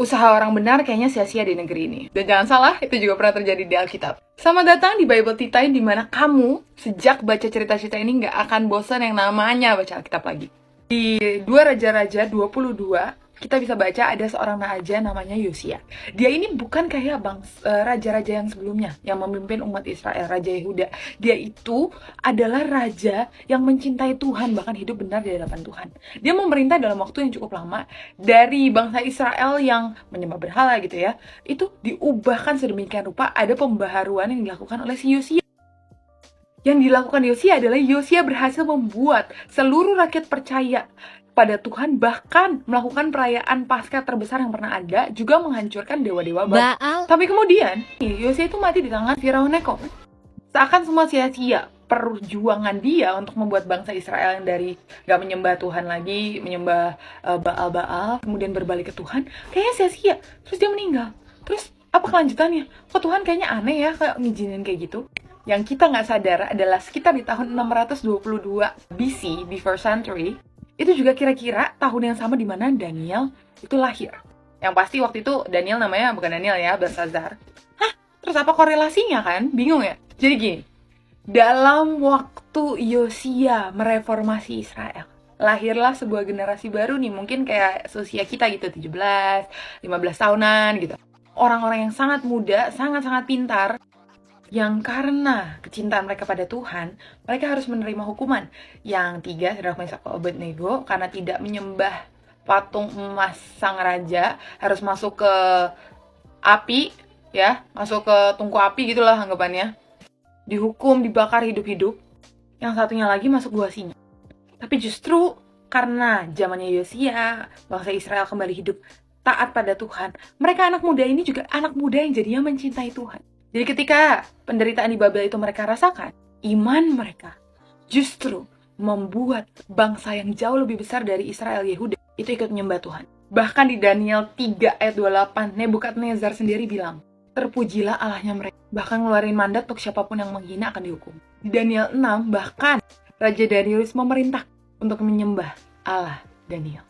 Usaha orang benar kayaknya sia-sia di negeri ini. Dan jangan salah, itu juga pernah terjadi di Alkitab. Selamat datang di Bible Tea Time, di mana kamu sejak baca cerita-cerita ini nggak akan bosan yang namanya baca Alkitab lagi. Di 2 Raja-Raja 22, kita bisa baca ada seorang raja namanya Yosia. Dia ini bukan kayak raja-raja yang sebelumnya yang memimpin umat Israel, Raja Yehuda. Dia itu adalah raja yang mencintai Tuhan, bahkan hidup benar di hadapan Tuhan. Dia memerintah dalam waktu yang cukup lama. Dari bangsa Israel yang menyembah berhala gitu ya, itu diubahkan sedemikian rupa. Ada pembaharuan yang dilakukan oleh si Yosia. Yang dilakukan Yosia adalah Yosia berhasil membuat seluruh rakyat percaya pada Tuhan, bahkan melakukan perayaan Paskah terbesar yang pernah ada, juga menghancurkan dewa-dewa Baal. Tapi kemudian Yosia itu mati di tangan Firaun Neko. Seakan semua sia-sia perjuangan dia untuk membuat bangsa Israel yang dari gak menyembah Tuhan lagi, menyembah Baal-Baal, kemudian berbalik ke Tuhan, kayaknya sia-sia. Terus dia meninggal. Terus apa kelanjutannya? Kok Tuhan kayaknya aneh ya kayak ngizinin kayak gitu? Yang kita nggak sadar adalah sekitar di tahun 622 BC, before century, itu juga kira-kira tahun yang sama di mana Daniel itu lahir. Yang pasti waktu itu Daniel namanya bukan Daniel ya, Belsazar. Hah? Terus apa korelasinya kan? Bingung ya? Jadi gini, dalam waktu Yosia mereformasi Israel, lahirlah sebuah generasi baru nih, mungkin kayak seusia kita gitu, 17, 15 tahunan gitu. Orang-orang yang sangat muda, sangat-sangat pintar, yang karena kecintaan mereka pada Tuhan, mereka harus menerima hukuman. Yang 3, Sadrak Mesak Abednego, karena tidak menyembah patung emas sang raja, harus masuk ke api, ya, masuk ke tungku api gitulah anggapannya. Dihukum, dibakar hidup-hidup. Yang satunya lagi masuk gua singa. Tapi justru karena zamannya Yosia, bangsa Israel kembali hidup taat pada Tuhan, mereka anak muda ini juga anak muda yang jadinya mencintai Tuhan. Jadi ketika penderitaan di Babel itu mereka rasakan, iman mereka justru membuat bangsa yang jauh lebih besar dari Israel, Yehuda, itu ikut menyembah Tuhan. Bahkan di Daniel 3 ayat 28, Nebukadnezar sendiri bilang, terpujilah Allahnya mereka. Bahkan ngeluarin mandat untuk siapapun yang menghina akan dihukum. Di Daniel 6, bahkan Raja Darius memerintah untuk menyembah Allah Daniel.